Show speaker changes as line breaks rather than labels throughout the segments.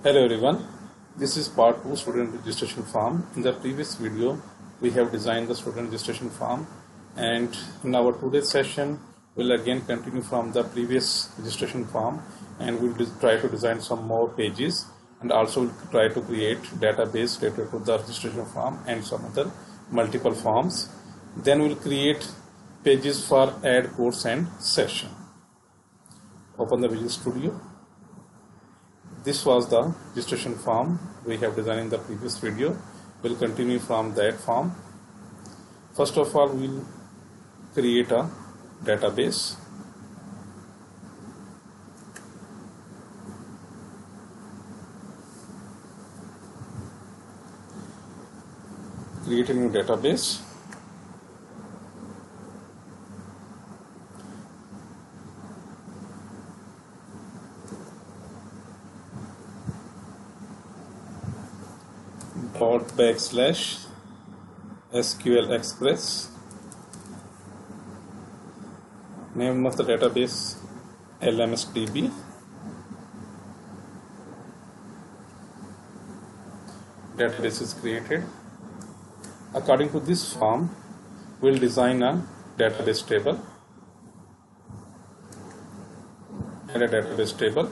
Hello everyone, this is part 2 student registration form. In the previous video we have designed the student registration form, and in our today's session we'll again continue from the previous registration form, and we'll try to design some more pages, and also we'll try to create database related to the registration form and some other multiple forms. Then we'll create pages for add course and session. Open the Visual Studio. This was the registration form we have designed in the previous video. We'll continue from that form. First of all, we'll create a database. Create a new database. /SQL Express. Name of the database LMSDB. Database is created. According to this form, we'll design a database table. Add a database table.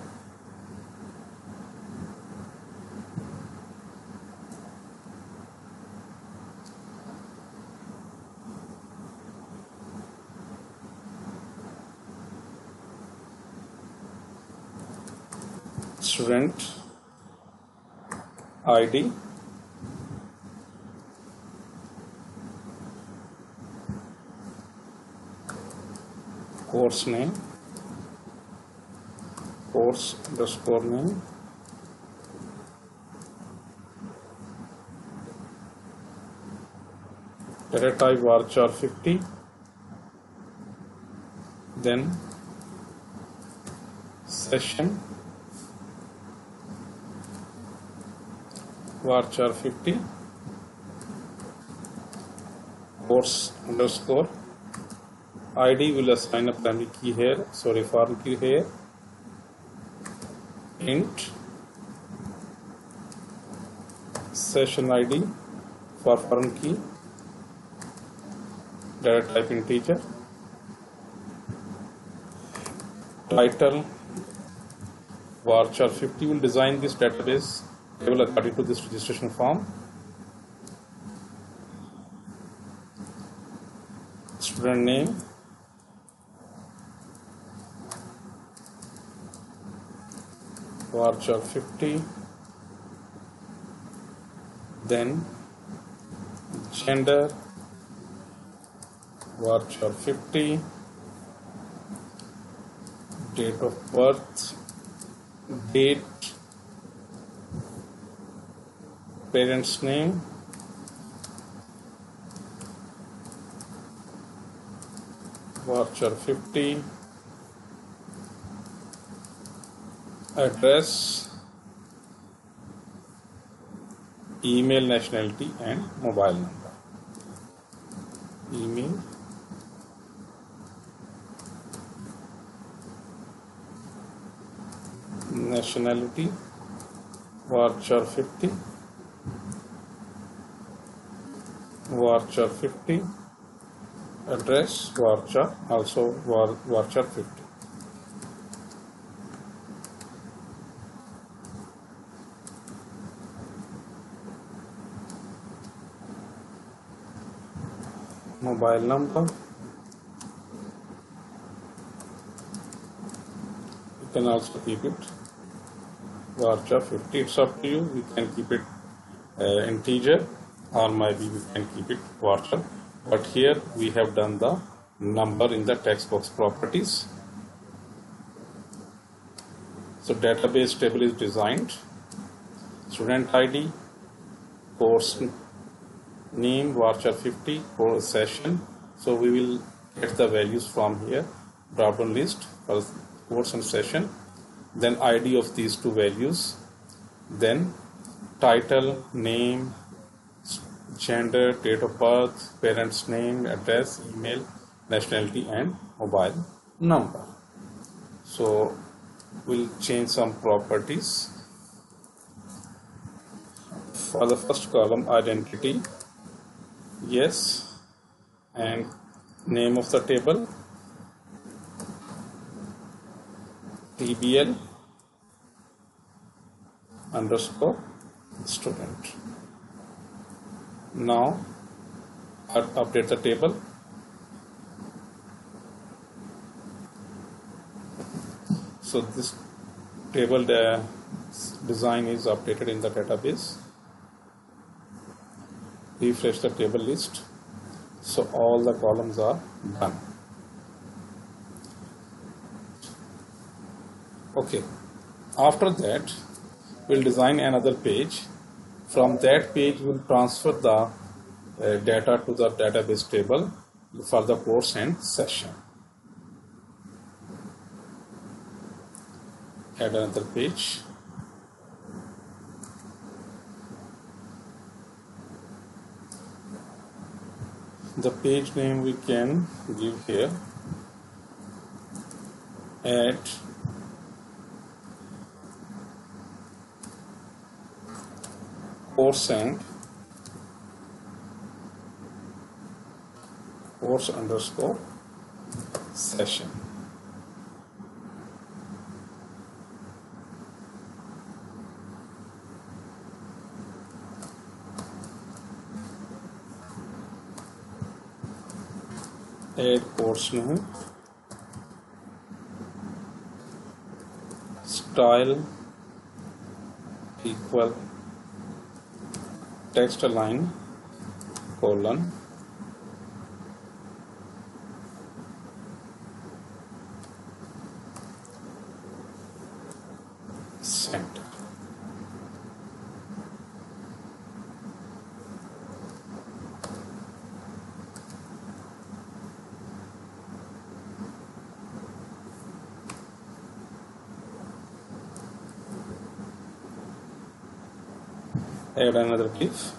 Student ID, course name, course underscore name, data type varchar 50, then session varchar 50, course underscore ID will assign a primary key here, sorry, foreign key here, int session ID for foreign key, data type integer, title varchar 50. will design this database table according to this registration form. Student name, varchar 50, then gender varchar 50, date of birth, date, parents name, varchar 50, address, email, nationality and mobile number. Email, nationality varchar 50, varchar 50, address varchar, also varchar 50. Mobile number, you can also keep it varchar 50. It's up to you. We can keep it integer, or maybe we can keep it varchar, but here we have done the number in the text box properties. So database table is designed. Student ID, course name varchar 50, course session. So we will get the values from here, drop down list for course and session, then ID of these two values, then title, name, gender, date of birth, parents name, address, email, nationality and mobile number. So we'll change some properties. for the first column, identity, yes, and name of the table, TBL underscore student. Now update the table. So this table design is updated in the database. Refresh the table list. So all the columns are done. Okay. After that, we'll design another page. From that page, we'll transfer the data to the database table for the course and session. Add another page. The page name we can give here. Add course and course underscore session. Add course name, style equal text align colon center. Add another if.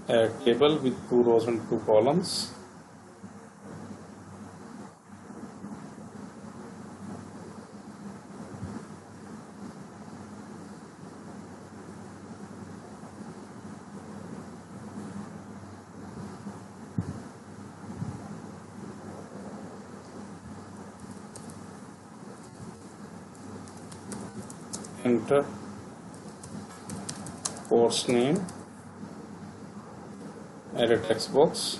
Add table with 2 rows and 2 columns. Enter course name, add a text box,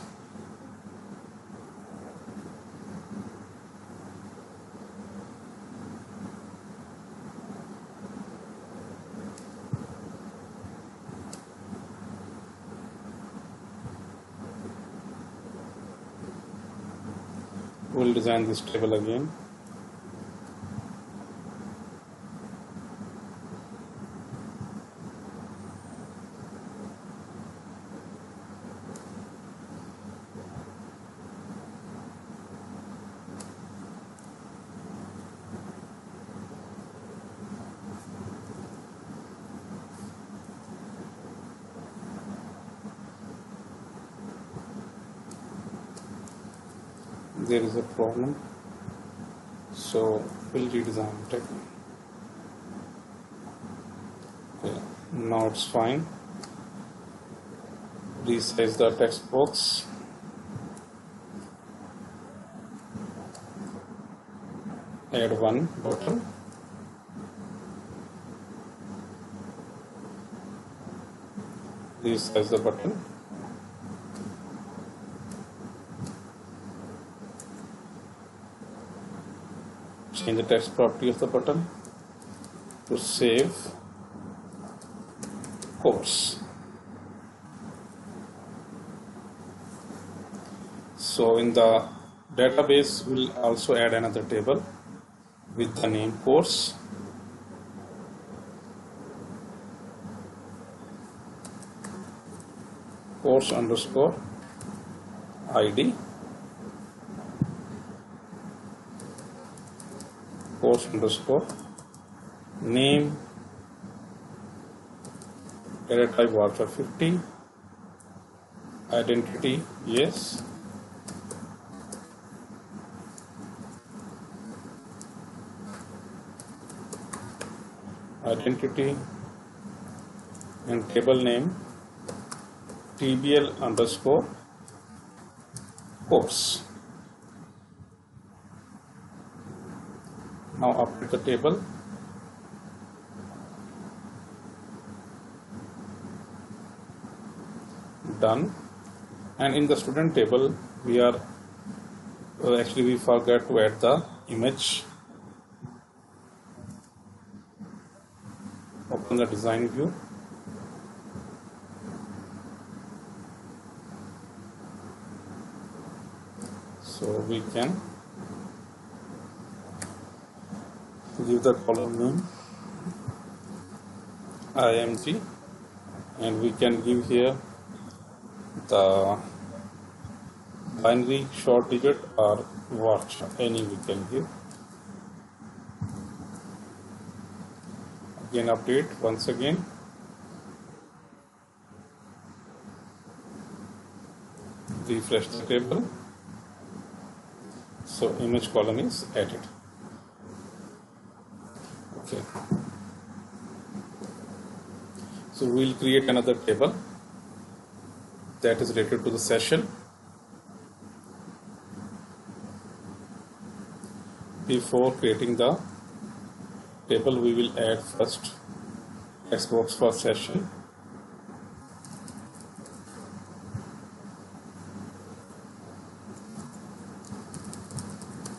we'll design this table again. There is a problem, so we'll redesign it again. Okay, now it's fine. Resize the text box. Add one button. Resize the button. Change the text property of the button to save course. So in the database, we'll also add another table with the name course, course underscore ID, course underscore name, data type voucher 50, identity yes, identity and table name TBL underscore course. Now update the table. Done. And in the student table we are actually we forgot to add the image. Open the design view. So we can give the column name IMG, and we can give here the binary short digit or what, any we can give. Again update once again. Refresh the table. So image column is added. Okay. So we'll create another table that is related to the session. Before creating the table, we will add first text box for session.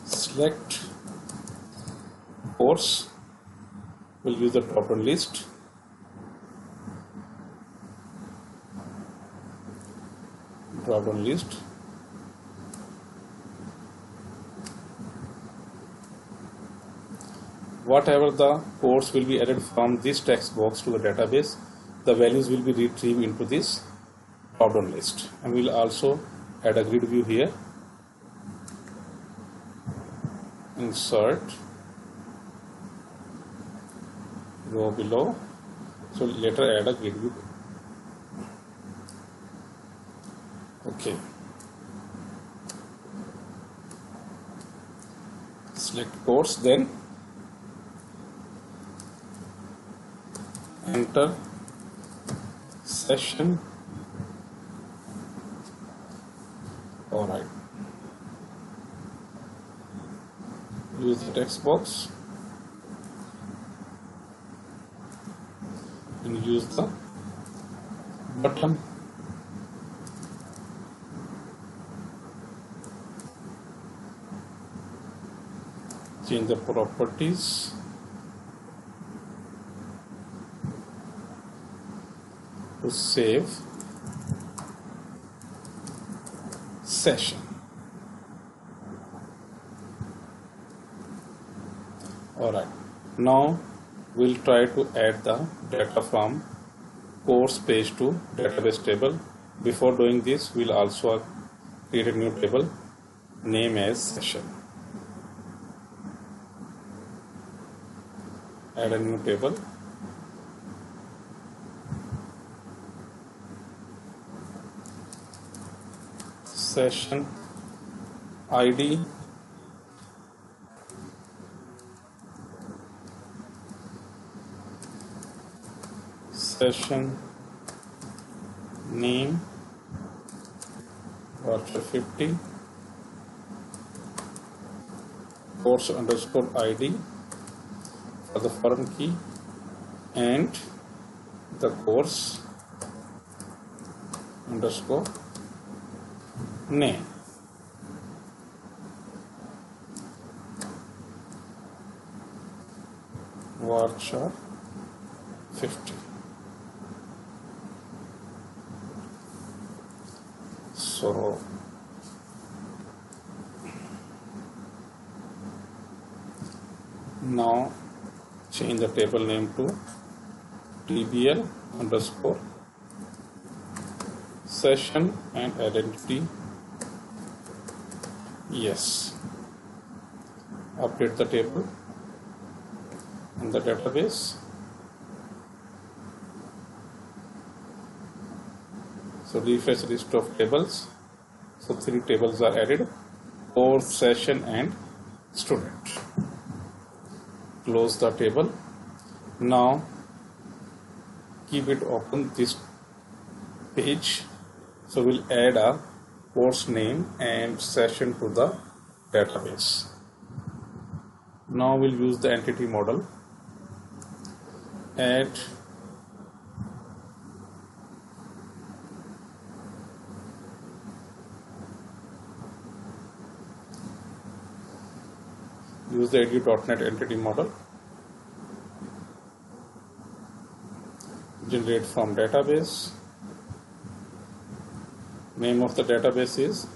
Select course. We'll use the drop-down list. Drop-down list. Whatever the course will be added from this text box to the database, the values will be retrieved into this drop-down list. And we'll also add a grid view here. Insert, go below, so later add a grid view. Okay, select course, then enter session. All right, use the text box and use the button. Change the properties. To save session. Alright, now we'll try to add the data from course page to database table. Before doing this, we'll also create a new table, name as session. Add a new table. Session ID, session name, voucher 50, course underscore ID for the foreign key, and the course underscore name. Voucher 50. So now change the table name to TBL underscore session and identity. Yes. Update the table in the database. So refresh list of tables. So 3 tables are added: course, session and student. Close the table Now keep it open this page. So we'll add a course name and session to the database. Now we'll use the entity model. Add use the edu.net entity model. Generate from database. Name of the database is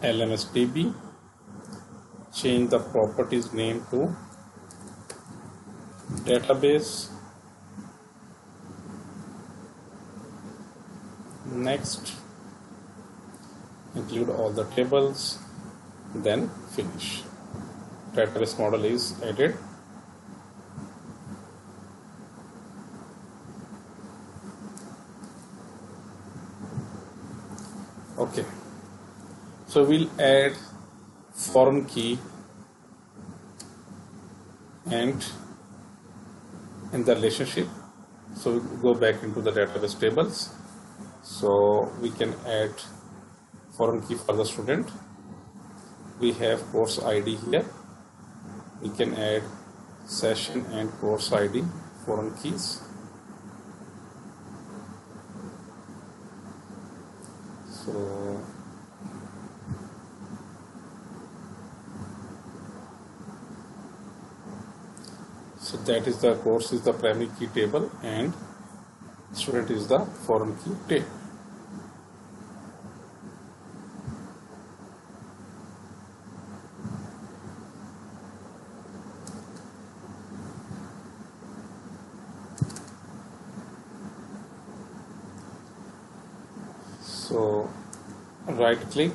LMSDB. Change the properties name to database. Next, include all the tables, then finish. Database model is added. Okay, so we'll add foreign key and in the relationship. So we go back into the database tables. So we can add foreign key for the student. We have course ID here. We can add session and course ID foreign keys. So that is the course is the primary key table and student is the foreign key table. So right click,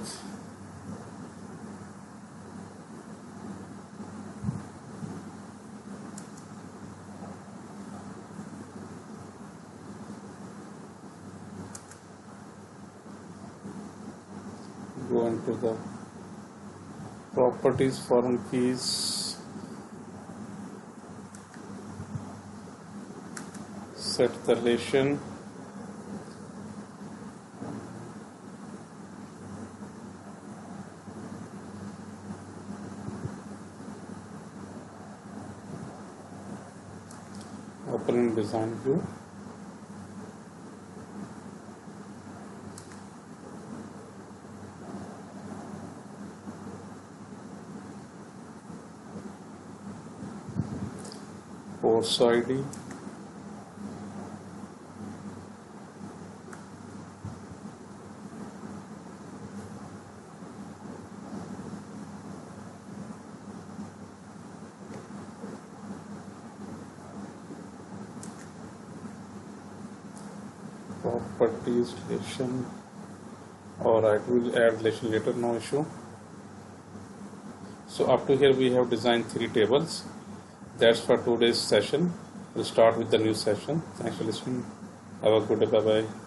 go into the properties, foreign keys, set the relation, open in design view. Course ID, properties, relation. Alright, we'll add relation later, no issue. So up to here we have designed 3 tables. That's for today's session. We'll start with the new session. Thanks for listening. Have a good day. Bye bye.